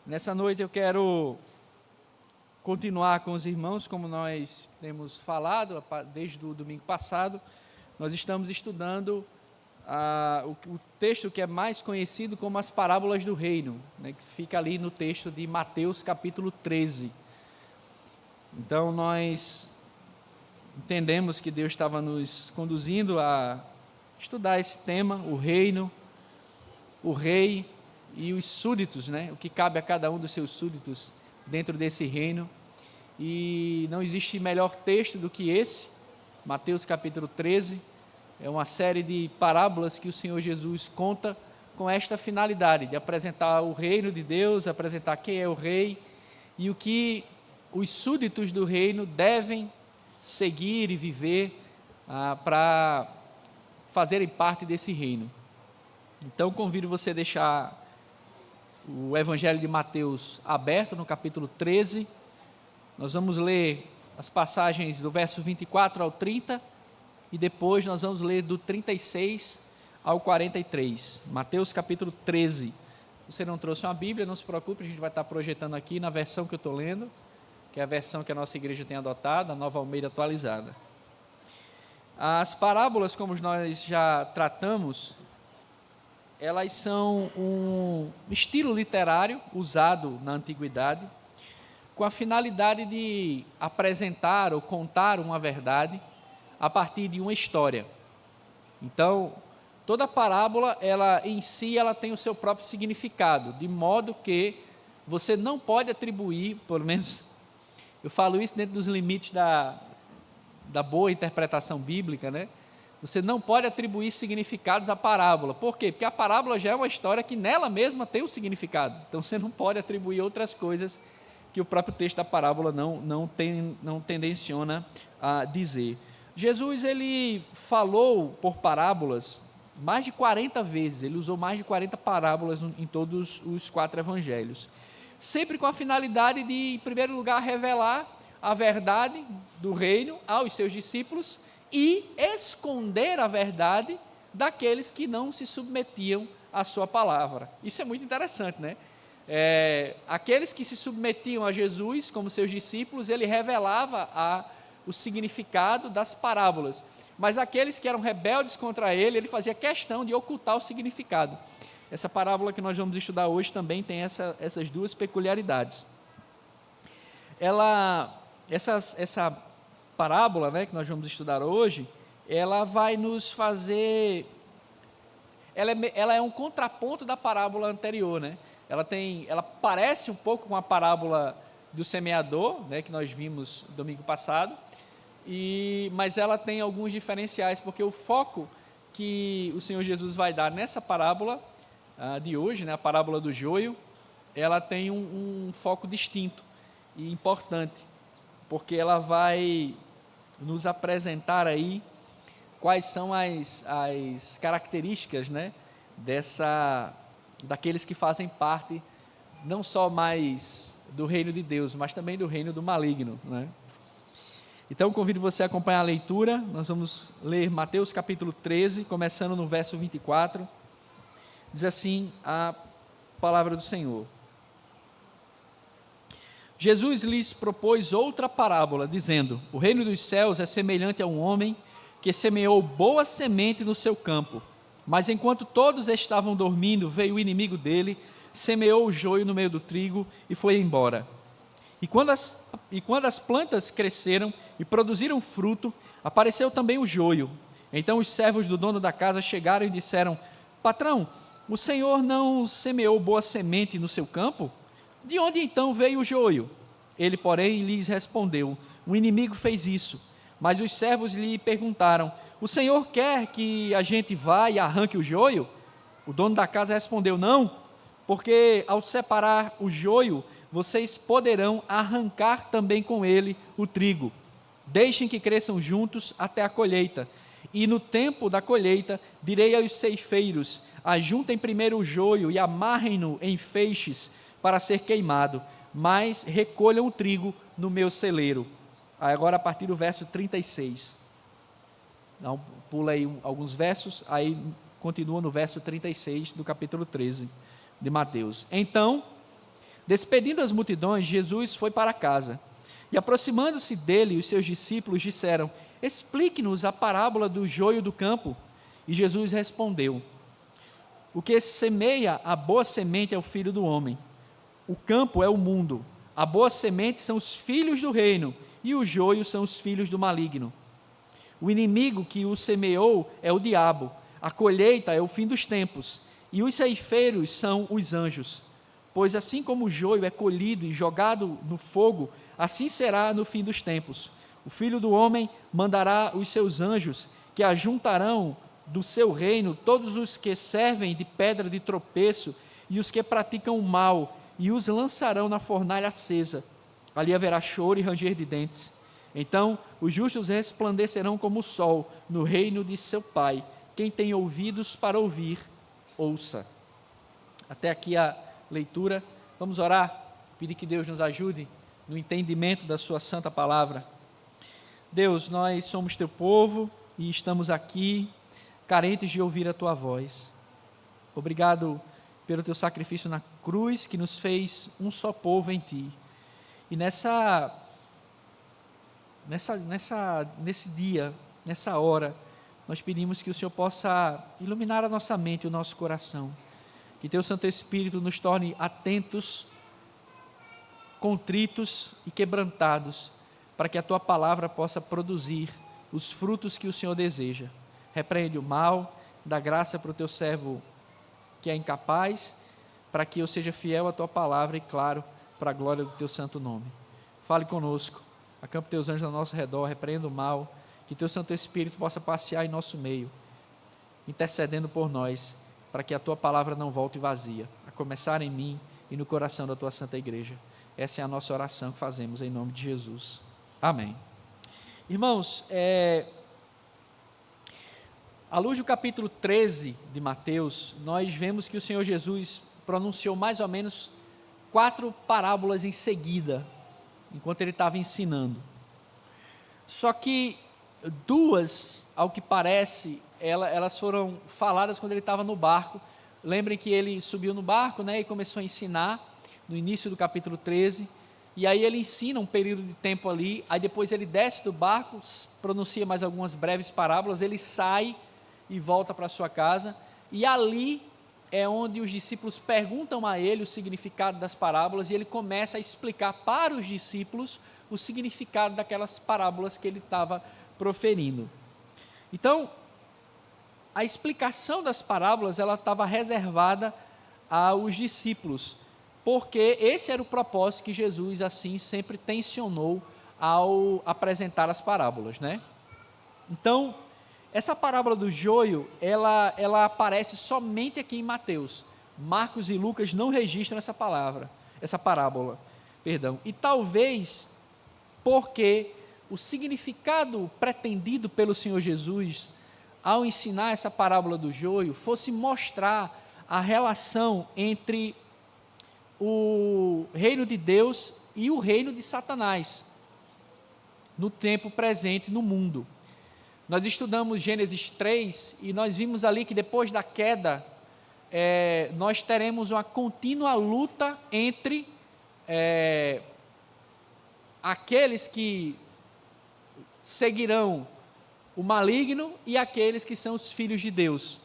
Nessa noite eu quero continuar com os irmãos, como nós temos falado desde o domingo passado. Nós estamos estudando o texto que é mais conhecido como as parábolas do reino, né, que fica ali no texto de Mateus capítulo 13. Então nós entendemos que Deus estava nos conduzindo a estudar esse tema, o reino, o rei e os súditos, né? O que cabe a cada um dos seus súditos dentro desse reino. E não existe melhor texto do que esse, Mateus capítulo 13, é uma série de parábolas que o Senhor Jesus conta com esta finalidade, de apresentar o reino de Deus, apresentar quem é o rei e o que os súditos do reino devem seguir e viver para fazerem parte desse reino. Então convido você a deixar o Evangelho de Mateus aberto no capítulo 13. Nós vamos ler as passagens do verso 24 ao 30 e depois nós vamos ler do 36 ao 43. Mateus capítulo 13. Se você não trouxe uma Bíblia, não se preocupe, a gente vai estar projetando aqui na versão que eu estou lendo, que é a versão que a nossa igreja tem adotado, a Nova Almeida atualizada. As parábolas, como nós já tratamos, elas são um estilo literário usado na antiguidade com a finalidade de apresentar ou contar uma verdade a partir de uma história. Então, toda parábola, ela em si, ela tem o seu próprio significado, de modo que você não pode atribuir, pelo menos eu falo isso dentro dos limites da boa interpretação bíblica, né? Você não pode atribuir significados à parábola. Por quê? Porque a parábola já é uma história que nela mesma tem o significado. Então você não pode atribuir outras coisas que o próprio texto da parábola não tendenciona a dizer. Jesus, ele falou por parábolas mais de 40 vezes, ele usou mais de 40 parábolas em todos os 4 evangelhos, sempre com a finalidade de, em primeiro lugar, revelar a verdade do reino aos seus discípulos e esconder a verdade daqueles que não se submetiam à sua palavra. Isso é muito interessante, né? Aqueles que se submetiam a Jesus como seus discípulos, ele revelava o significado das parábolas, mas aqueles que eram rebeldes contra ele, ele fazia questão de ocultar o significado. Essa parábola que nós vamos estudar hoje também tem essas duas peculiaridades. Essa parábola, né, que nós vamos estudar hoje, ela vai nos fazer... Ela é um contraponto da parábola anterior, né? Ela parece um pouco com a parábola do semeador, né, que nós vimos domingo passado, mas ela tem alguns diferenciais, porque o foco que o Senhor Jesus vai dar nessa parábola de hoje, né, a parábola do joio, ela tem um foco distinto e importante, porque ela vai nos apresentar aí quais são as características, né, daqueles que fazem parte não só mais do reino de Deus, mas também do reino do maligno, né? Então convido você a acompanhar a leitura. Nós vamos ler Mateus capítulo 13, começando no verso 24. Diz assim a palavra do Senhor: Jesus lhes propôs outra parábola, dizendo: o reino dos céus é semelhante a um homem que semeou boa semente no seu campo. Mas enquanto todos estavam dormindo, veio o inimigo dele, semeou o joio no meio do trigo e foi embora. E quando as plantas cresceram e produziram fruto, apareceu também o joio. Então os servos do dono da casa chegaram e disseram: patrão, o senhor não semeou boa semente no seu campo? De onde então veio o joio? Ele, porém, lhes respondeu: o inimigo fez isso. Mas os servos lhe perguntaram: o senhor quer que a gente vá e arranque o joio? O dono da casa respondeu: não, porque ao separar o joio, vocês poderão arrancar também com ele o trigo. Deixem que cresçam juntos até a colheita. E no tempo da colheita, direi aos ceifeiros: ajuntem primeiro o joio e amarrem-no em feixes para ser queimado, mas recolham o trigo no meu celeiro. Agora a partir do verso 36. Então, pula aí alguns versos, aí continua no verso 36 do capítulo 13 de Mateus. Então Despedindo as multidões, Jesus foi para casa. E aproximando-se dele, os seus discípulos disseram: explique-nos a parábola do joio do campo. E Jesus respondeu: o que semeia a boa semente é o Filho do Homem. O campo é o mundo. A boa semente são os filhos do reino, e o joio são os filhos do maligno. O inimigo que o semeou é o diabo. A colheita é o fim dos tempos, e os ceifeiros são os anjos. Pois assim como o joio é colhido e jogado no fogo, assim será no fim dos tempos. O Filho do Homem mandará os seus anjos, que ajuntarão do seu reino todos os que servem de pedra de tropeço e os que praticam o mal, e os lançarão na fornalha acesa. Ali haverá choro e ranger de dentes. Então os justos resplandecerão como o sol no reino de seu Pai. Quem tem ouvidos para ouvir, ouça. Até aqui a leitura. Vamos orar, pedir que Deus nos ajude no entendimento da sua santa palavra. Deus, nós somos teu povo e estamos aqui carentes de ouvir a tua voz. Obrigado pelo teu sacrifício na cruz, que nos fez um só povo em ti. E nesse dia, nessa hora, nós pedimos que o Senhor possa iluminar a nossa mente e o nosso coração. Que teu Santo Espírito nos torne atentos, contritos e quebrantados, para que a tua palavra possa produzir os frutos que o Senhor deseja. Repreende o mal, dá graça para o teu servo que é incapaz, para que eu seja fiel à tua palavra e, claro, para a glória do teu santo nome. Fale conosco, acampe teus anjos ao nosso redor, repreenda o mal, que teu Santo Espírito possa passear em nosso meio, intercedendo por nós, para que a tua palavra não volte vazia, a começar em mim e no coração da tua santa igreja. Essa é a nossa oração que fazemos em nome de Jesus. Amém. Irmãos, à luz do capítulo 13 de Mateus, nós vemos que o Senhor Jesus pronunciou mais ou menos 4 parábolas em seguida, enquanto ele estava ensinando. Só que 2, ao que parece, elas foram faladas quando ele estava no barco. Lembrem que ele subiu no barco, e começou a ensinar, no início do capítulo 13, e aí ele ensina um período de tempo ali, aí depois ele desce do barco, pronuncia mais algumas breves parábolas, ele sai e volta para sua casa, e ali é onde os discípulos perguntam a ele o significado das parábolas, e ele começa a explicar para os discípulos o significado daquelas parábolas que ele estava proferindo. Então, a explicação das parábolas, ela estava reservada aos discípulos, porque esse era o propósito que Jesus, assim, sempre tensionou ao apresentar as parábolas, Então, essa parábola do joio, ela aparece somente aqui em Mateus. Marcos e Lucas não registram essa parábola, e talvez porque o significado pretendido pelo Senhor Jesus, ao ensinar essa parábola do joio, fosse mostrar a relação entre o reino de Deus e o reino de Satanás, no tempo presente no mundo. Nós estudamos Gênesis 3 e nós vimos ali que depois da queda, nós teremos uma contínua luta entre aqueles que seguirão o maligno e aqueles que são os filhos de Deus.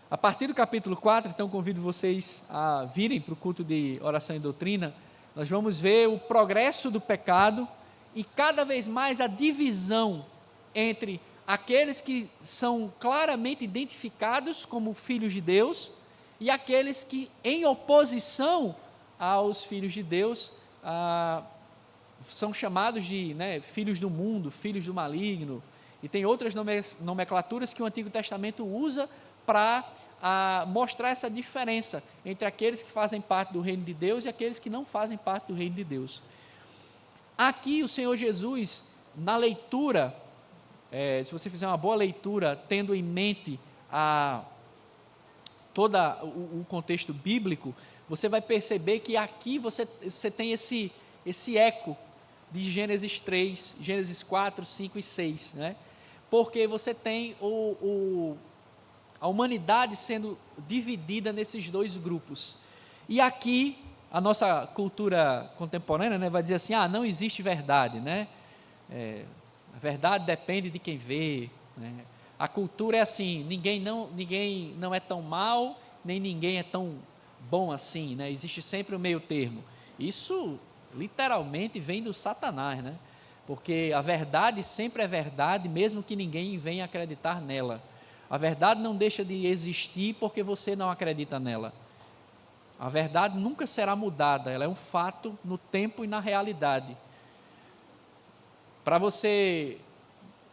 A partir do capítulo 4, então convido vocês a virem para o culto de oração e doutrina, nós vamos ver o progresso do pecado e cada vez mais a divisão entre aqueles que são claramente identificados como filhos de Deus e aqueles que, em oposição aos filhos de Deus, são chamados de filhos do mundo, filhos do maligno, e tem outras nomenclaturas que o Antigo Testamento usa para mostrar essa diferença entre aqueles que fazem parte do reino de Deus e aqueles que não fazem parte do reino de Deus. Aqui o Senhor Jesus, na leitura, se você fizer uma boa leitura, tendo em mente todo o contexto bíblico, você vai perceber que aqui você tem esse eco de Gênesis 3, Gênesis 4, 5 e 6, porque você tem a humanidade sendo dividida nesses 2 grupos, e aqui a nossa cultura contemporânea, né, vai dizer assim, não existe verdade, né? A verdade depende de quem vê, né? A cultura é assim, ninguém não é tão mal, nem ninguém é tão bom assim, né? Existe sempre o meio termo. Isso literalmente vem do Satanás, né? Porque a verdade sempre é verdade, mesmo que ninguém venha acreditar nela. A verdade não deixa de existir porque você não acredita nela. A verdade nunca será mudada, ela é um fato no tempo e na realidade. Para você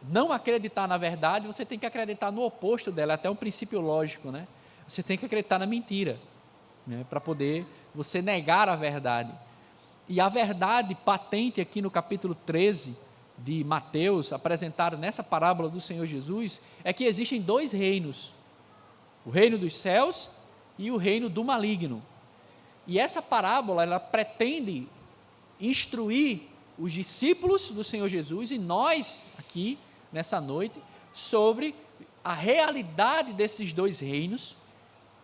não acreditar na verdade, você tem que acreditar no oposto dela, é até um princípio lógico, né? Você tem que acreditar na mentira, né? Para poder você negar a verdade. E a verdade patente aqui no capítulo 13 de Mateus, apresentado nessa parábola do Senhor Jesus, é que existem dois reinos, o reino dos céus e o reino do maligno. E essa parábola, ela pretende instruir os discípulos do Senhor Jesus e nós aqui, nessa noite, sobre a realidade desses dois reinos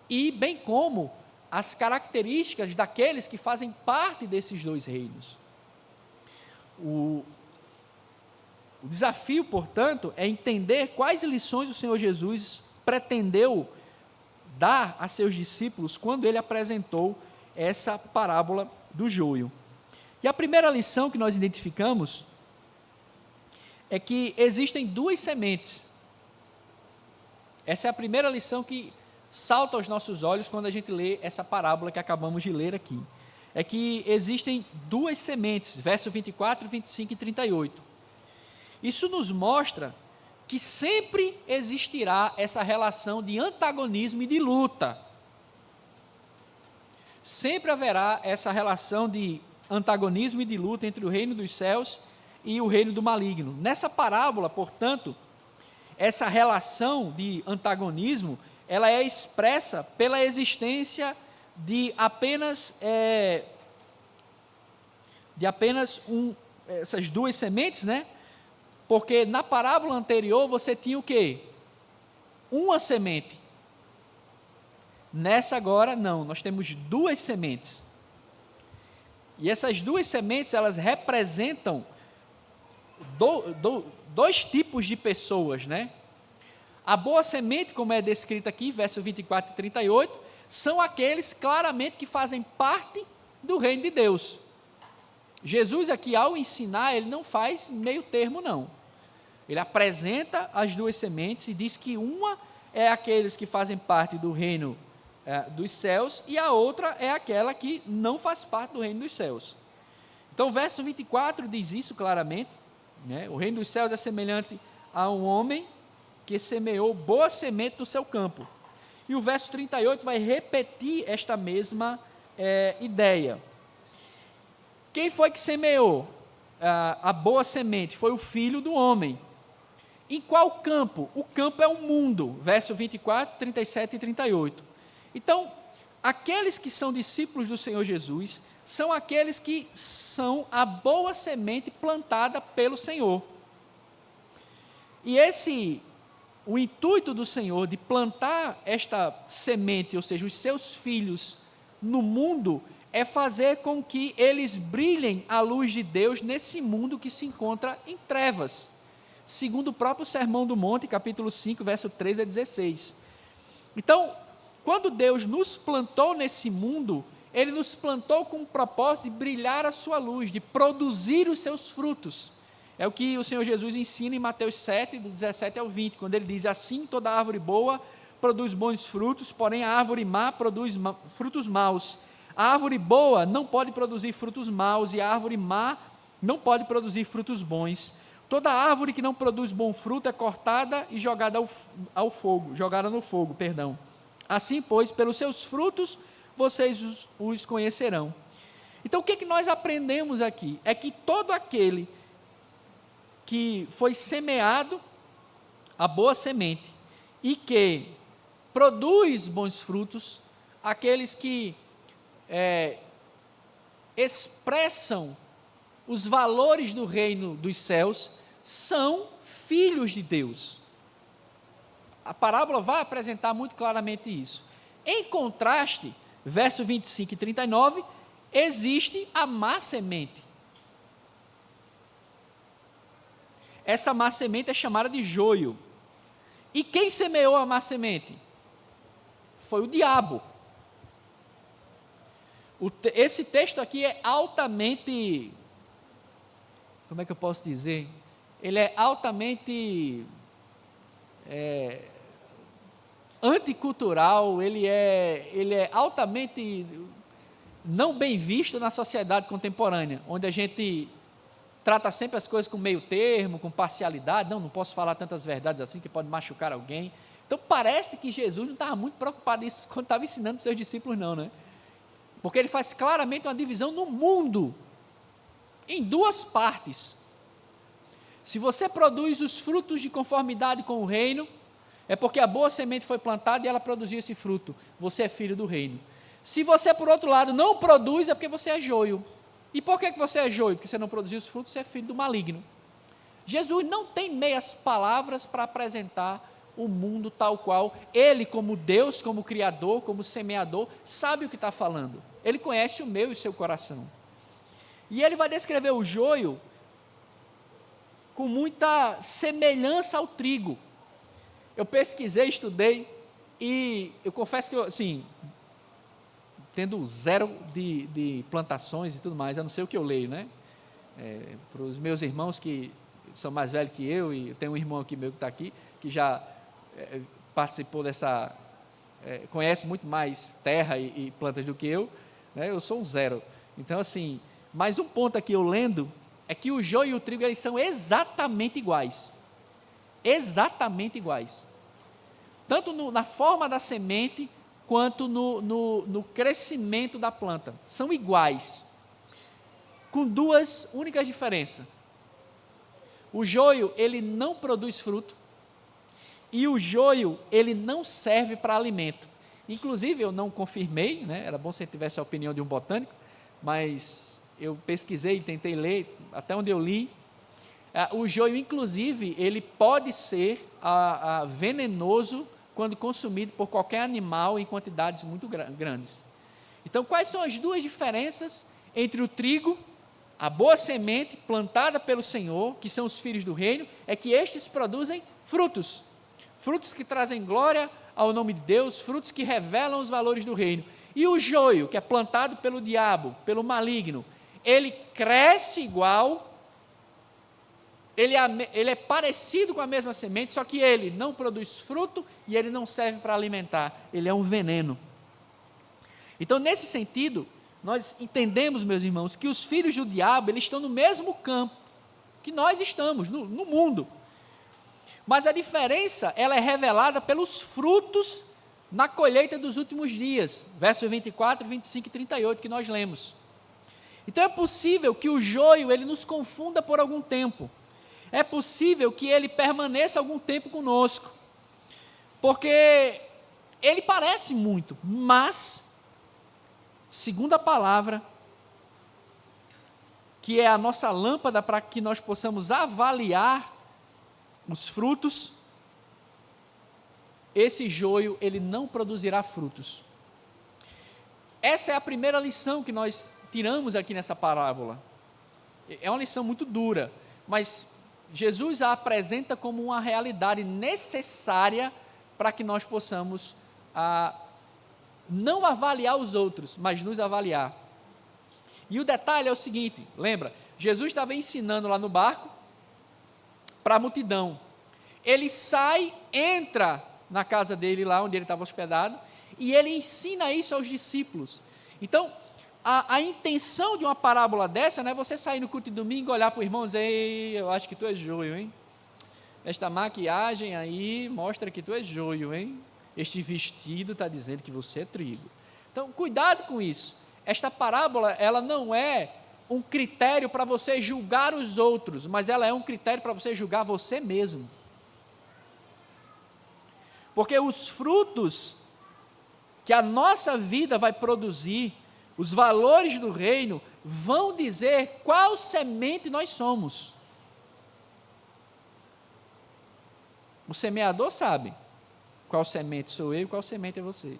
e bem como as características daqueles que fazem parte desses dois reinos. O desafio, portanto, é entender quais lições o Senhor Jesus pretendeu dar a seus discípulos quando ele apresentou essa parábola do joio. E a primeira lição que nós identificamos é que existem duas sementes. Essa é a primeira lição que salta aos nossos olhos quando a gente lê essa parábola que acabamos de ler aqui. É que existem duas sementes, versos 24, 25 e 38. Isso nos mostra que sempre existirá essa relação de antagonismo e de luta. Sempre haverá essa relação de antagonismo e de luta entre o reino dos céus e o reino do maligno. Nessa parábola, portanto, essa relação de antagonismo, ela é expressa pela existência de apenas essas duas sementes, né? Porque na parábola anterior você tinha o quê? Uma semente. Nessa agora, não, nós temos duas sementes. E essas duas sementes, elas representam dois tipos de pessoas, né? A boa semente, como é descrita aqui, versos 24 e 38, são aqueles claramente que fazem parte do reino de Deus. Jesus aqui, ao ensinar, ele não faz meio termo, não. Ele apresenta as duas sementes e diz que uma é aqueles que fazem parte do reino dos céus, e a outra é aquela que não faz parte do reino dos céus. Então o verso 24 diz isso claramente, né? O reino dos céus é semelhante a um homem que semeou boa semente no seu campo. E o verso 38 vai repetir esta mesma ideia. Quem foi que semeou a boa semente? Foi o Filho do Homem. Em qual campo? O campo é o mundo, verso 24, 37 e 38. Então, aqueles que são discípulos do Senhor Jesus, são aqueles que são a boa semente plantada pelo Senhor. E o intuito do Senhor de plantar esta semente, ou seja, os seus filhos no mundo, é fazer com que eles brilhem a luz de Deus nesse mundo que se encontra em trevas. Segundo o próprio Sermão do Monte, capítulo 5, verso 13 a 16. Então, quando Deus nos plantou nesse mundo, Ele nos plantou com o propósito de brilhar a sua luz, de produzir os seus frutos. É o que o Senhor Jesus ensina em Mateus 7, do 17 ao 20, quando Ele diz assim: toda árvore boa produz bons frutos, porém a árvore má produz frutos maus. A árvore boa não pode produzir frutos maus, e a árvore má não pode produzir frutos bons. Toda árvore que não produz bom fruto é cortada e jogada no fogo. Assim, pois, pelos seus frutos vocês os conhecerão. Então, o que nós aprendemos aqui? É que todo aquele que foi semeado a boa semente e que produz bons frutos, aqueles que expressam os valores do reino dos céus, são filhos de Deus. A parábola vai apresentar muito claramente isso. Em contraste, verso 25 e 39, existe a má semente. Essa má semente é chamada de joio. E quem semeou a má semente? Foi o diabo. Esse texto aqui é altamente, como é que eu posso dizer? Ele é altamente anticultural, ele é altamente não bem visto na sociedade contemporânea, onde a gente trata sempre as coisas com meio termo, com parcialidade. Não posso falar tantas verdades assim que pode machucar alguém. Então parece que Jesus não estava muito preocupado nisso quando estava ensinando para os seus discípulos, não, né? Porque ele faz claramente uma divisão no mundo em duas partes. Se você produz os frutos de conformidade com o reino, é porque a boa semente foi plantada e ela produziu esse fruto. Você é filho do reino. Se você, por outro lado, não produz, é porque você é joio. E por que você é joio? Porque você não produziu os frutos, você é filho do maligno. Jesus não tem meias palavras para apresentar o mundo tal qual. Ele, como Deus, como Criador, como semeador, sabe o que está falando. Ele conhece o meu e o seu coração. E ele vai descrever o joio com muita semelhança ao trigo. Eu pesquisei, estudei, e eu confesso que, assim, tendo zero de plantações e tudo mais, eu não sei o que eu leio, né? Para os meus irmãos que são mais velhos que eu, e eu tenho um irmão aqui meu que está aqui, que já participou dessa, conhece muito mais terra e plantas do que eu, né? Eu sou um zero. Então, assim, mais um ponto aqui eu lendo, é que o joio e o trigo, eles são exatamente iguais. Exatamente iguais. Tanto na forma da semente, quanto no crescimento da planta. São iguais. Com duas únicas diferenças. O joio, ele não produz fruto. E o joio, ele não serve para alimento. Inclusive, eu não confirmei, né? Era bom se eu tivesse a opinião de um botânico, mas eu pesquisei e tentei ler, até onde eu li. O joio, inclusive, ele pode ser venenoso quando consumido por qualquer animal em quantidades muito grandes. Então, quais são as duas diferenças entre o trigo, a boa semente plantada pelo Senhor, que são os filhos do reino, é que estes produzem frutos. Frutos que trazem glória ao nome de Deus, frutos que revelam os valores do reino. E o joio, que é plantado pelo diabo, pelo maligno, ele cresce igual, ele é parecido com a mesma semente, só que ele não produz fruto e ele não serve para alimentar, ele é um veneno. Então, nesse sentido, nós entendemos, meus irmãos, que os filhos do diabo, eles estão no mesmo campo que nós estamos, no mundo. Mas a diferença, ela é revelada pelos frutos na colheita dos últimos dias, versos 24, 25 e 38, que nós lemos. Então, é possível que o joio, ele nos confunda por algum tempo. É possível que ele permaneça algum tempo conosco, porque ele parece muito, mas, segundo a palavra, que é a nossa lâmpada para que nós possamos avaliar os frutos, esse joio, ele não produzirá frutos. Essa é a primeira lição que nós tiramos aqui nessa parábola. É uma lição muito dura, mas Jesus a apresenta como uma realidade necessária para que nós possamos não avaliar os outros, mas nos avaliar. E o detalhe é o seguinte, lembra, Jesus estava ensinando lá no barco para a multidão. Ele sai, entra na casa dele, lá onde ele estava hospedado, e ele ensina isso aos discípulos. Então, a intenção de uma parábola dessa, não é você sair no culto de domingo, olhar para o irmão e dizer: ei, eu acho que tu és joio, hein? Esta maquiagem aí mostra que tu és joio, hein? Este vestido está dizendo que você é trigo. Então, cuidado com isso. Esta parábola, ela não é um critério para você julgar os outros, mas ela é um critério para você julgar você mesmo. Porque os frutos que a nossa vida vai produzir, os valores do reino, vão dizer qual semente nós somos. O semeador sabe qual semente sou eu e qual semente é vocês.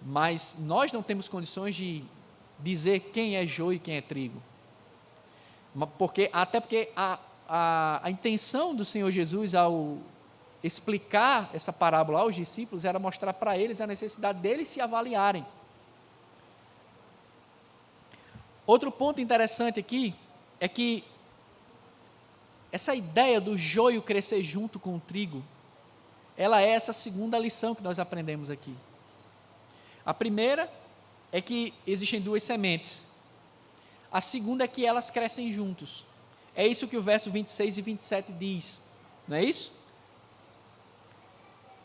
Mas nós não temos condições de dizer quem é joio e quem é trigo. Até porque a intenção do Senhor Jesus ao explicar essa parábola aos discípulos era mostrar para eles a necessidade deles se avaliarem. Outro ponto interessante aqui é que essa ideia do joio crescer junto com o trigo, ela é essa segunda lição que nós aprendemos aqui. A primeira é que existem duas sementes. A segunda é que elas crescem juntos. É isso que o verso 26 e 27 diz, não é isso?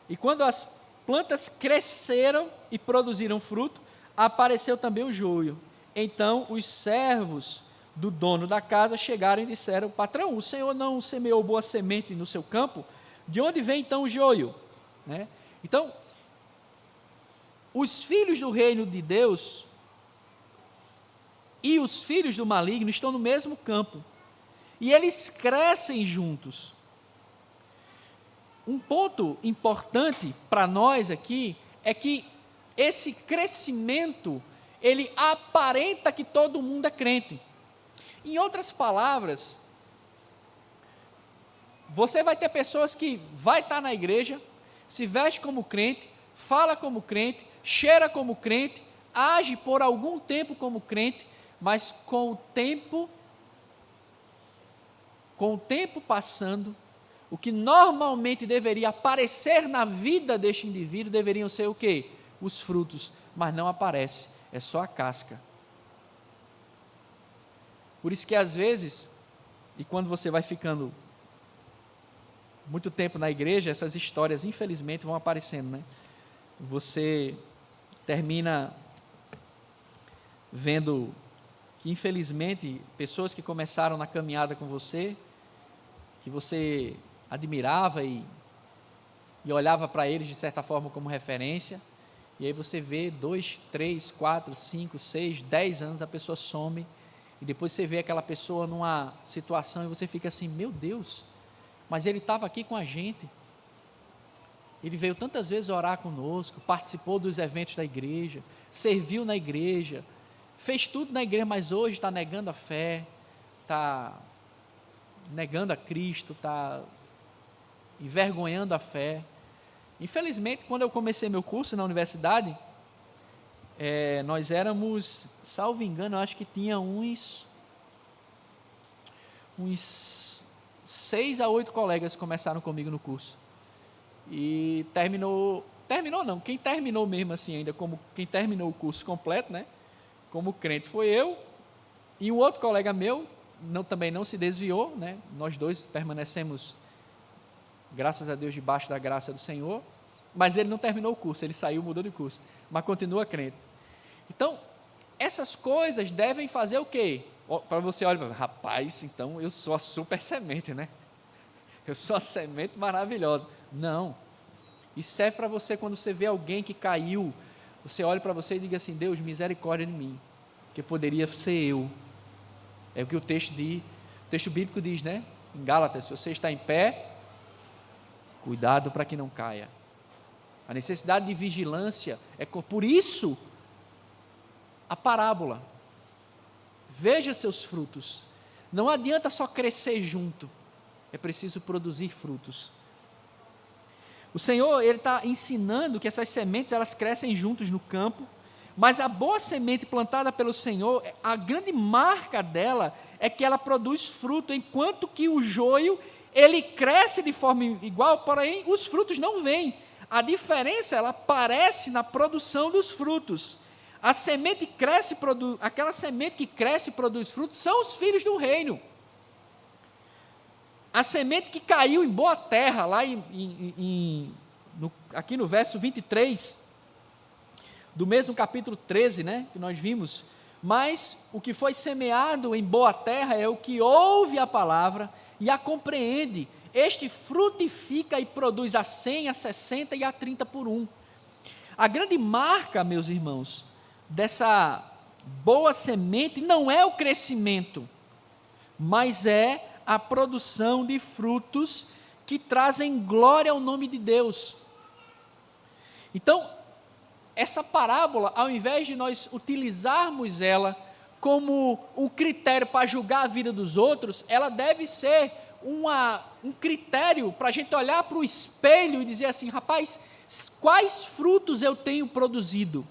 E quando as plantas cresceram e produziram fruto, apareceu também o joio. Então os servos do dono da casa chegaram e disseram: patrão, o senhor não semeou boa semente no seu campo? De onde vem então o joio? Né? Então, os filhos do reino de Deus e os filhos do maligno estão no mesmo campo, e eles crescem juntos. Um ponto importante para nós aqui é que esse crescimento, ele aparenta que todo mundo é crente. Em outras palavras, você vai ter pessoas que vai estar na igreja, se veste como crente, fala como crente, cheira como crente, age por algum tempo como crente, mas com o tempo passando, o que normalmente deveria aparecer na vida deste indivíduo deveriam ser o quê? Os frutos, mas não aparece, é só a casca. Por isso que às vezes, e quando você vai ficando muito tempo na igreja, essas histórias infelizmente vão aparecendo, né? Você termina vendo que infelizmente pessoas que começaram na caminhada com você, que você admirava e olhava para eles de certa forma como referência, e aí você vê 2, 3, 4, 5, 6, 10 anos, a pessoa some, e depois você vê aquela pessoa numa situação e você fica assim: meu Deus, mas ele estava aqui com a gente, ele veio tantas vezes orar conosco, participou dos eventos da igreja, serviu na igreja, fez tudo na igreja, mas hoje está negando a fé, está negando a Cristo, está envergonhando a fé. Infelizmente, quando eu comecei meu curso na universidade, nós éramos, salvo engano, eu acho que tinha uns 6 a 8 colegas que começaram comigo no curso, e terminou não, quem terminou mesmo assim ainda, como quem terminou o curso completo, né, como crente, foi eu e um outro colega meu, também não se desviou, né, nós dois permanecemos, graças a Deus, debaixo da graça do Senhor, mas ele não terminou o curso, ele saiu, mudou de curso, mas continua crente. Então, essas coisas devem fazer o quê? Para você olhar, rapaz, então eu sou a super semente, né? Eu sou a semente maravilhosa. Não. Isso serve para você quando você vê alguém que caiu, você olha para você e diga assim: Deus, misericórdia de mim, que poderia ser eu. É o que o texto bíblico diz, né? Em Gálatas: se você está em pé, cuidado para que não caia. A necessidade de vigilância por isso a parábola. Veja seus frutos. Não adianta só crescer junto, é preciso produzir frutos. O Senhor, Ele está ensinando que essas sementes, elas crescem juntos no campo, mas a boa semente plantada pelo Senhor, a grande marca dela é que ela produz fruto, enquanto que o joio, ele cresce de forma igual, porém os frutos não vêm. A diferença, ela aparece na produção dos frutos. A semente cresce, aquela semente que cresce e produz frutos são os filhos do reino. A semente que caiu em boa terra, lá aqui no verso 23, do mesmo capítulo 13, né, que nós vimos, mas o que foi semeado em boa terra é o que ouve a palavra e a compreende. Este frutifica e produz a 100, a 60 e a 30 por 1. A grande marca, meus irmãos, dessa boa semente não é o crescimento, mas é a produção de frutos que trazem glória ao nome de Deus. Então, essa parábola, ao invés de nós utilizarmos ela como um critério para julgar a vida dos outros, ela deve ser um critério para a gente olhar para o espelho e dizer assim: rapaz, quais frutos eu tenho produzido?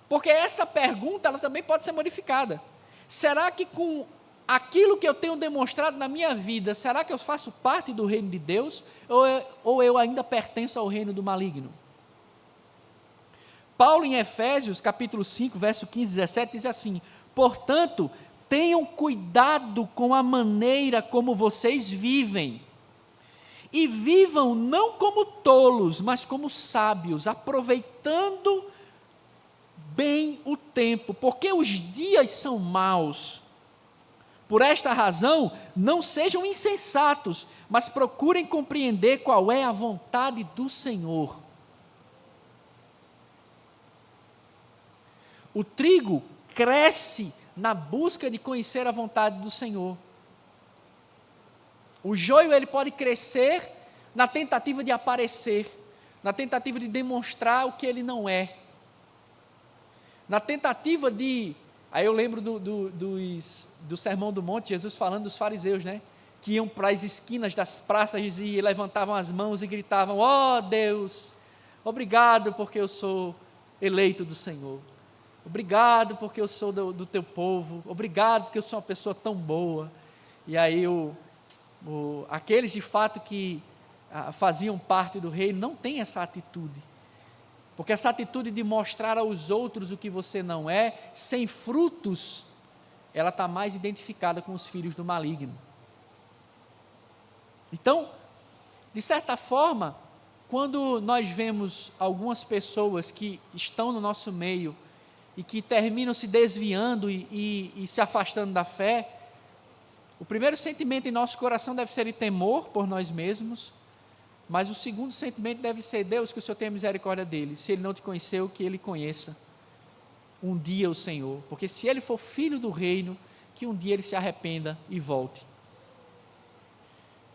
Porque essa pergunta, ela também pode ser modificada. Será que com aquilo que eu tenho demonstrado na minha vida, será que eu faço parte do reino de Deus? Ou eu ainda pertenço ao reino do maligno? Paulo, em Efésios, capítulo 5, verso 15 e 17, diz assim: portanto, tenham cuidado com a maneira como vocês vivem, e vivam não como tolos, mas como sábios, aproveitando bem o tempo, porque os dias são maus. Por esta razão, não sejam insensatos, mas procurem compreender qual é a vontade do Senhor. O trigo cresce na busca de conhecer a vontade do Senhor. O joio, ele pode crescer na tentativa de aparecer, na tentativa de demonstrar o que ele não é, na tentativa de... Aí eu lembro do Sermão do Monte, Jesus falando dos fariseus, né? Que iam para as esquinas das praças e levantavam as mãos e gritavam: ó Deus, obrigado porque eu sou eleito do Senhor, obrigado porque eu sou do teu povo, obrigado porque eu sou uma pessoa tão boa. E aí aqueles de fato que faziam parte do reino não têm essa atitude, porque essa atitude de mostrar aos outros o que você não é, sem frutos, ela está mais identificada com os filhos do maligno. Então, de certa forma, quando nós vemos algumas pessoas que estão no nosso meio e que terminam se desviando e se afastando da fé, o primeiro sentimento em nosso coração deve ser de temor por nós mesmos, mas o segundo sentimento deve ser: Deus, que o Senhor tenha misericórdia dele, se ele não te conheceu, que ele conheça um dia o Senhor, porque se ele for filho do reino, que um dia ele se arrependa e volte.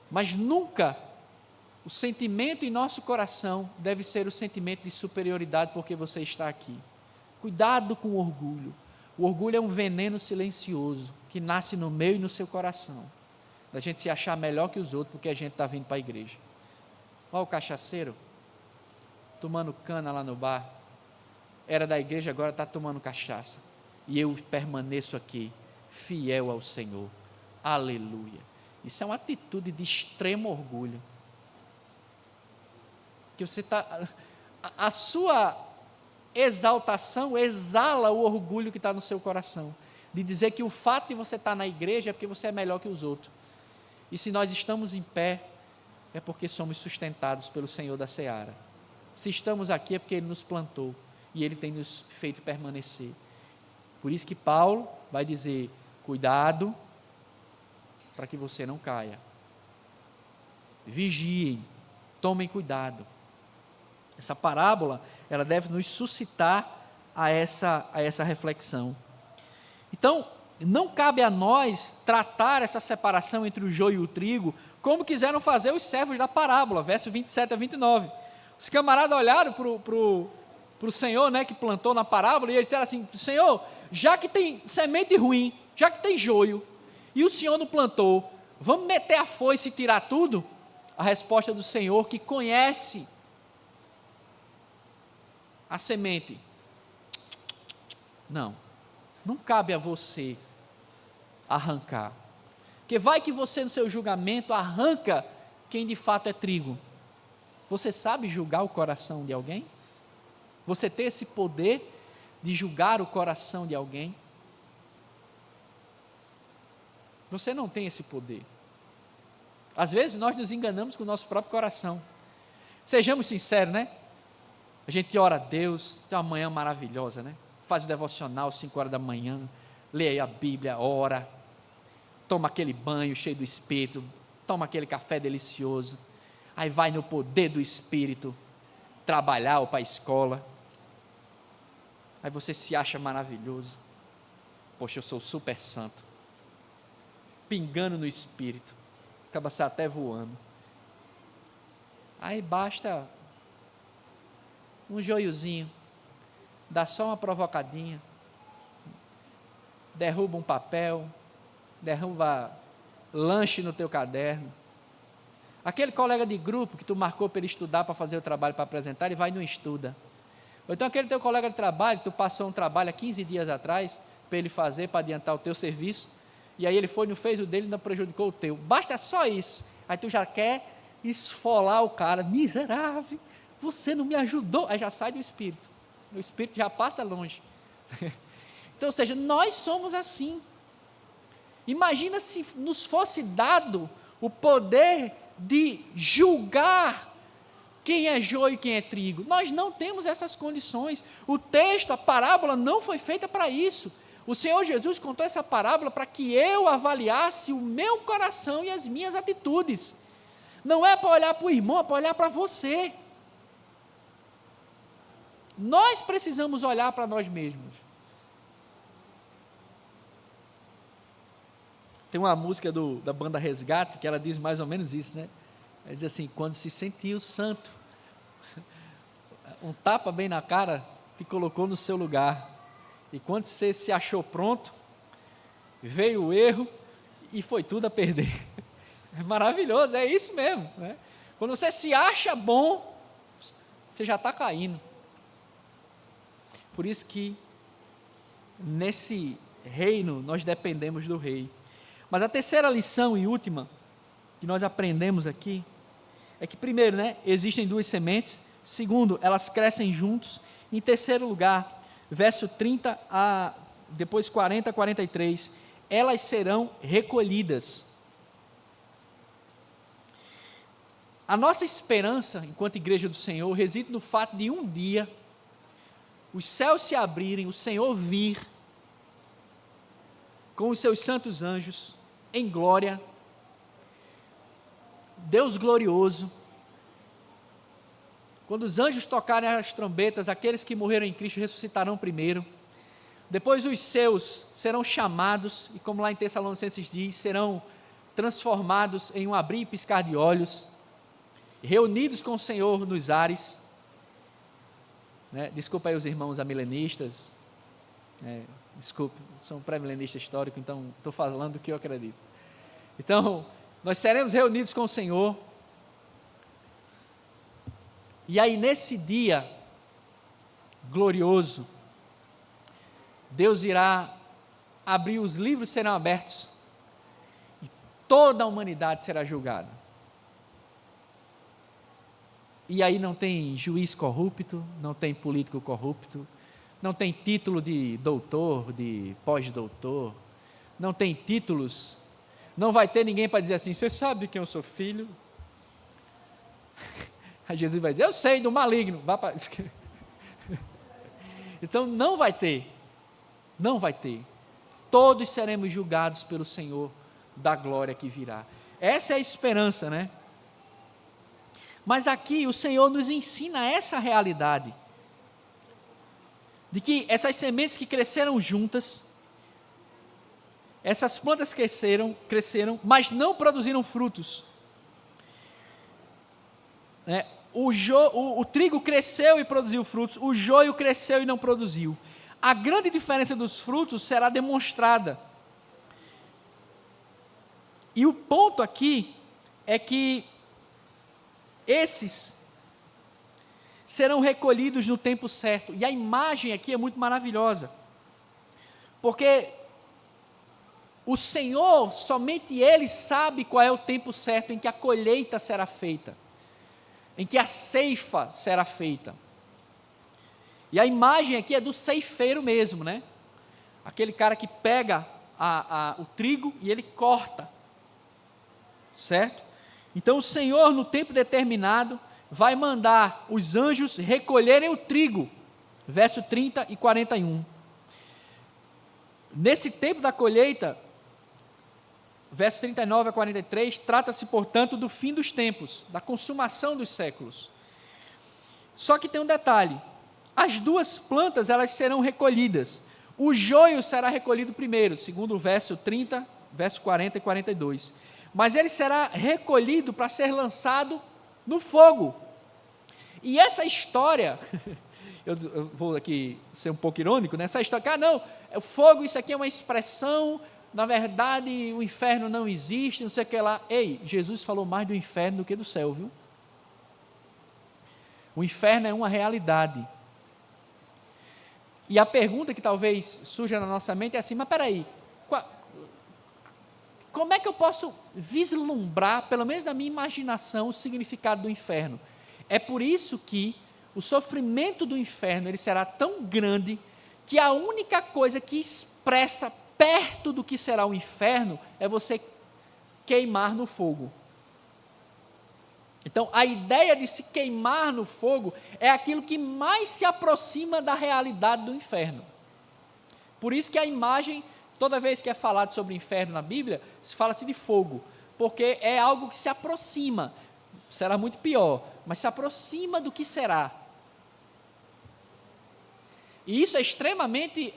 Mas nunca o sentimento em nosso coração deve ser o sentimento de superioridade porque você está aqui. Cuidado com o orgulho. O orgulho é um veneno silencioso que nasce no meu e no seu coração, da gente se achar melhor que os outros porque a gente está vindo para a igreja. Olha o cachaceiro tomando cana lá no bar, era da igreja, agora está tomando cachaça, e eu permaneço aqui fiel ao Senhor. Aleluia. Isso é uma atitude de extremo orgulho, que você está, a sua exaltação exala o orgulho que está no seu coração, de dizer que o fato de você estar na igreja é porque você é melhor que os outros. E se nós estamos em pé, é porque somos sustentados pelo Senhor da Seara. Se estamos aqui é porque Ele nos plantou e Ele tem nos feito permanecer. Por isso que Paulo vai dizer: cuidado para que você não caia, vigiem, tomem cuidado. Essa parábola, ela deve nos suscitar a essa reflexão. Então, não cabe a nós tratar essa separação entre o joio e o trigo como quiseram fazer os servos da parábola, verso 27 a 29. Os camaradas olharam para o Senhor, né, que plantou na parábola, e eles disseram assim: Senhor, já que tem semente ruim, já que tem joio, e o Senhor não plantou, vamos meter a foice e tirar tudo? A resposta do Senhor, que conhece a semente: não cabe a você arrancar, porque vai que você no seu julgamento arranca quem de fato é trigo. Você sabe julgar o coração de alguém? Você tem esse poder de julgar o coração de alguém? Você não tem esse poder. Às vezes nós nos enganamos com o nosso próprio coração. Sejamos sinceros, né? A gente ora a Deus, tem uma manhã maravilhosa, né? Faz o devocional 5 horas da manhã, lê aí a Bíblia, ora, toma aquele banho cheio do Espírito, toma aquele café delicioso, aí vai no poder do Espírito trabalhar ou para a escola, aí você se acha maravilhoso. Poxa, eu sou super santo, pingando no Espírito, acaba se até voando. Aí basta um joiozinho, dá só uma provocadinha, derruba um papel, derruba lanche no teu caderno. Aquele colega de grupo que tu marcou para ele estudar, para fazer o trabalho, para apresentar, ele vai e não estuda. Ou então aquele teu colega de trabalho, que tu passou um trabalho há 15 dias atrás, para ele fazer, para adiantar o teu serviço, e aí ele foi, não fez o dele, não prejudicou o teu. Basta só isso. Aí tu já quer esfolar o cara, miserável, você não me ajudou. Aí já sai do espírito. O espírito já passa longe. Então, ou seja, nós somos assim. Imagina se nos fosse dado o poder de julgar quem é joio e quem é trigo. Nós não temos essas condições. O texto, a parábola não foi feita para isso. O Senhor Jesus contou essa parábola para que eu avaliasse o meu coração e as minhas atitudes. Não é para olhar para o irmão, é para olhar para você. Nós precisamos olhar para nós mesmos. Tem uma música da banda Resgate, que ela diz mais ou menos isso, né? Ela diz assim: quando se sentiu santo, um tapa bem na cara te colocou no seu lugar. E quando você se achou pronto, veio o erro e foi tudo a perder. É maravilhoso, é isso mesmo, né? Quando você se acha bom, você já está caindo. Por isso que nesse reino nós dependemos do rei. Mas a terceira lição e última que nós aprendemos aqui é que, primeiro, né, existem duas sementes. Segundo, elas crescem juntos. Em terceiro lugar, verso 30 a depois 40 a 43, elas serão recolhidas. A nossa esperança, enquanto igreja do Senhor, reside no fato de um dia os céus se abrirem, o Senhor vir com os seus santos anjos em glória, Deus glorioso. Quando os anjos tocarem as trombetas, aqueles que morreram em Cristo ressuscitarão primeiro. Depois os seus serão chamados, e como lá em Tessalonicenses diz, serão transformados em um abrir e piscar de olhos, reunidos com o Senhor nos ares. Desculpa aí os irmãos amilenistas, desculpe, sou um pré-milenista histórico, então estou falando o que eu acredito. Então, nós seremos reunidos com o Senhor, e aí nesse dia glorioso, Deus irá abrir, os livros serão abertos, e toda a humanidade será julgada. E aí não tem juiz corrupto, não tem político corrupto, não tem título de doutor, de pós-doutor, não tem títulos, não vai ter ninguém para dizer assim: você sabe de quem eu sou filho? Aí Jesus vai dizer: eu sei, do maligno. Vá para... Então não vai ter, todos seremos julgados pelo Senhor da glória que virá. Essa é a esperança, né? Mas aqui o Senhor nos ensina essa realidade, de que essas sementes que cresceram juntas, essas plantas cresceram, mas não produziram frutos. O trigo cresceu e produziu frutos, o joio cresceu e não produziu. A grande diferença dos frutos será demonstrada. E o ponto aqui é que esses serão recolhidos no tempo certo. E a imagem aqui é muito maravilhosa, porque o Senhor, somente Ele sabe qual é o tempo certo em que a colheita será feita, em que a ceifa será feita. E a imagem aqui é do ceifeiro mesmo, né? Aquele cara que pega o trigo e ele corta, certo? Então o Senhor, no tempo determinado, vai mandar os anjos recolherem o trigo, verso 30 e 41. Nesse tempo da colheita, verso 39 a 43, trata-se, portanto, do fim dos tempos, da consumação dos séculos. Só que tem um detalhe: as duas plantas, elas serão recolhidas. O joio será recolhido primeiro, segundo o verso 30, verso 40 e 42. Mas ele será recolhido para ser lançado no fogo. E essa história, eu vou aqui ser um pouco irônico, né? Essa história, não, o fogo, isso aqui é uma expressão, na verdade o inferno não existe, não sei o que lá. Ei, Jesus falou mais do inferno do que do céu, viu? O inferno é uma realidade. E a pergunta que talvez surja na nossa mente é assim, mas peraí, como é que eu posso vislumbrar, pelo menos na minha imaginação, o significado do inferno? É por isso que o sofrimento do inferno ele será tão grande que a única coisa que expressa perto do que será o inferno é você queimar no fogo. Então, a ideia de se queimar no fogo é aquilo que mais se aproxima da realidade do inferno. Por isso que a imagem, toda vez que é falado sobre o inferno na Bíblia, se fala-se de fogo, porque é algo que se aproxima, será muito pior, mas se aproxima do que será. E isso é extremamente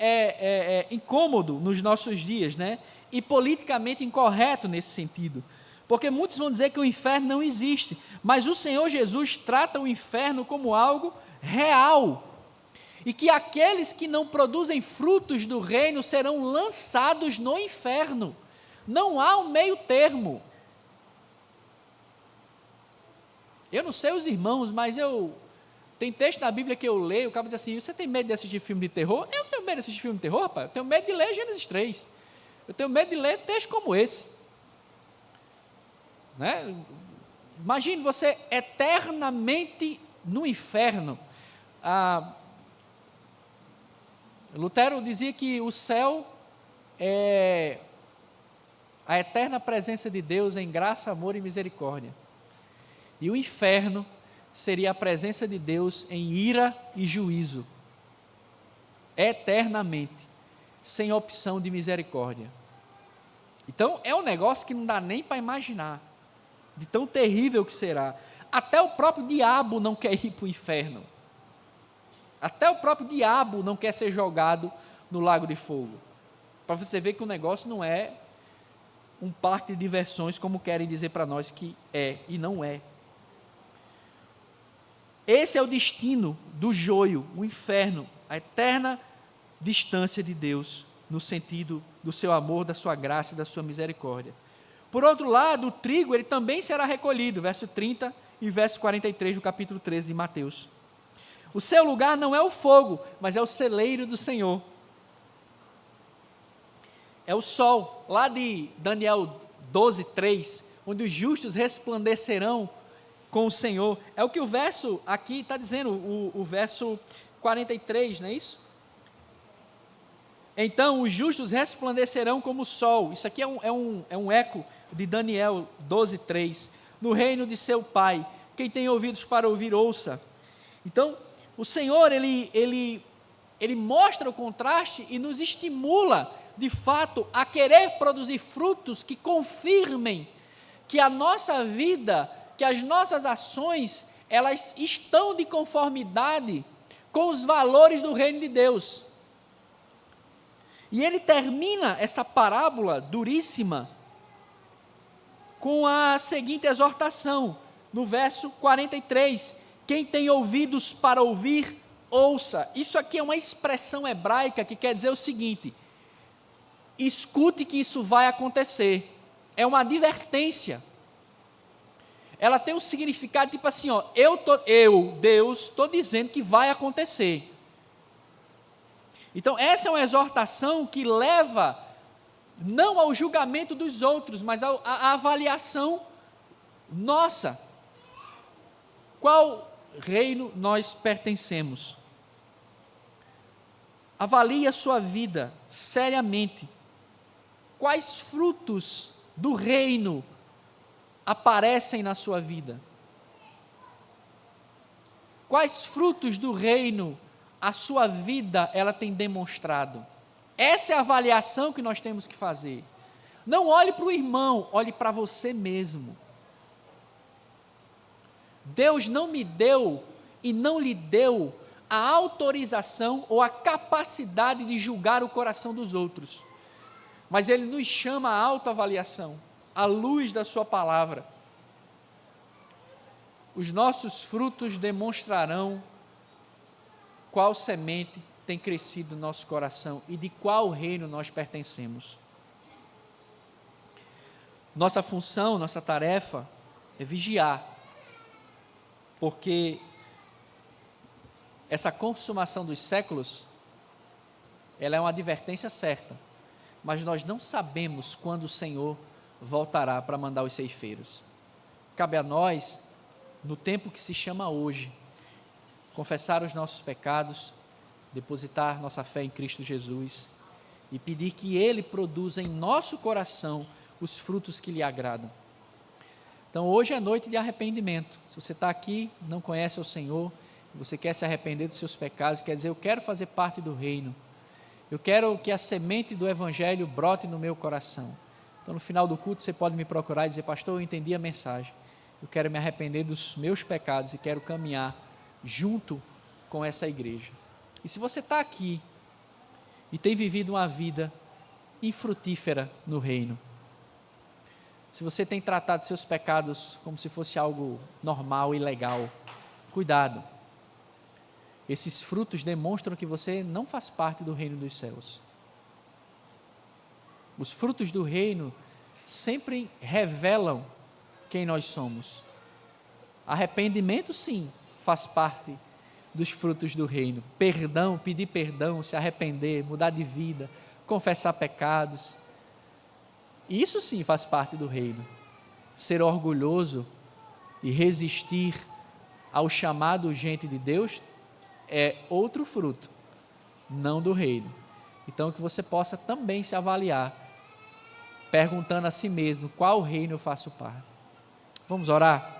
incômodo nos nossos dias, né? E politicamente incorreto nesse sentido. Porque muitos vão dizer que o inferno não existe, mas o Senhor Jesus trata o inferno como algo real. E que aqueles que não produzem frutos do reino serão lançados no inferno. Não há um meio termo. Eu não sei os irmãos, mas tem texto na Bíblia que eu leio, o cara diz assim, você tem medo de assistir filme de terror? Eu não tenho medo de assistir filme de terror, rapaz. Eu tenho medo de ler Gênesis 3. Eu tenho medo de ler texto como esse. Né? Imagine você eternamente no inferno. Lutero dizia que o céu é a eterna presença de Deus em graça, amor e misericórdia. E o inferno seria a presença de Deus em ira e juízo, eternamente, sem opção de misericórdia. Então, é um negócio que não dá nem para imaginar, de tão terrível que será. Até o próprio diabo não quer ir para o inferno. Até o próprio diabo não quer ser jogado no lago de fogo. Para você ver que o negócio não é um parque de diversões, como querem dizer para nós que é, e não é. Esse é o destino do joio, o inferno, a eterna distância de Deus, no sentido do seu amor, da sua graça e da sua misericórdia. Por outro lado, o trigo, ele também será recolhido, verso 30 e verso 43 do capítulo 13 de Mateus. O seu lugar não é o fogo, mas é o celeiro do Senhor. É o sol, lá de Daniel 12, 3, onde os justos resplandecerão com o Senhor. É o que o verso aqui está dizendo, o verso 43, não é isso? Então, os justos resplandecerão como o sol. Isso aqui é um eco de Daniel 12, 3. No reino de seu Pai. Quem tem ouvidos para ouvir, ouça. Então, o Senhor, ele mostra o contraste e nos estimula, de fato, a querer produzir frutos que confirmem que a nossa vida, que as nossas ações, elas estão de conformidade com os valores do reino de Deus. E ele termina essa parábola duríssima com a seguinte exortação, no verso 43, quem tem ouvidos para ouvir, ouça. Isso aqui é uma expressão hebraica que quer dizer o seguinte, escute que isso vai acontecer, é uma advertência. Ela tem um significado tipo assim, ó, Deus, estou dizendo que vai acontecer. Então, essa é uma exortação que leva não ao julgamento dos outros, mas à avaliação nossa. Qual reino nós pertencemos? Avalie a sua vida seriamente. Quais frutos do reino aparecem na sua vida? Quais frutos do reino a sua vida ela tem demonstrado? Essa é a avaliação que nós temos que fazer. Não olhe para o irmão, olhe para você mesmo. Deus não me deu e não lhe deu a autorização ou a capacidade de julgar o coração dos outros, mas Ele nos chama à autoavaliação, à luz da sua palavra. os nossos frutos demonstrarão qual semente tem crescido no nosso coração e de qual reino nós pertencemos. Nossa função, nossa tarefa é vigiar, porque essa consumação dos séculos, ela é uma advertência certa, mas nós não sabemos quando o Senhor voltará para mandar os ceifeiros. Cabe a nós, no tempo que se chama hoje, confessar os nossos pecados, depositar nossa fé em Cristo Jesus e pedir que Ele produza em nosso coração os frutos que lhe agradam. Então hoje é noite de arrependimento. Se você está aqui, não conhece o Senhor, você quer se arrepender dos seus pecados, quer dizer, eu quero fazer parte do reino, eu quero que a semente do Evangelho brote no meu coração. Então no final do culto você pode me procurar e dizer: pastor, eu entendi a mensagem, eu quero me arrepender dos meus pecados e quero caminhar junto com essa igreja. E se você está aqui e tem vivido uma vida infrutífera no reino, se você tem tratado seus pecados como se fosse algo normal e legal, cuidado. Esses frutos demonstram que você não faz parte do reino dos céus. Os frutos do reino sempre revelam quem nós somos. Arrependimento, sim, faz parte dos frutos do reino. Perdão, pedir perdão, se arrepender, mudar de vida, confessar pecados. Isso sim faz parte do reino. Ser orgulhoso e resistir ao chamado urgente de Deus é outro fruto, não do reino. Então que você possa também se avaliar, perguntando a si mesmo: qual reino eu faço parte? Vamos orar?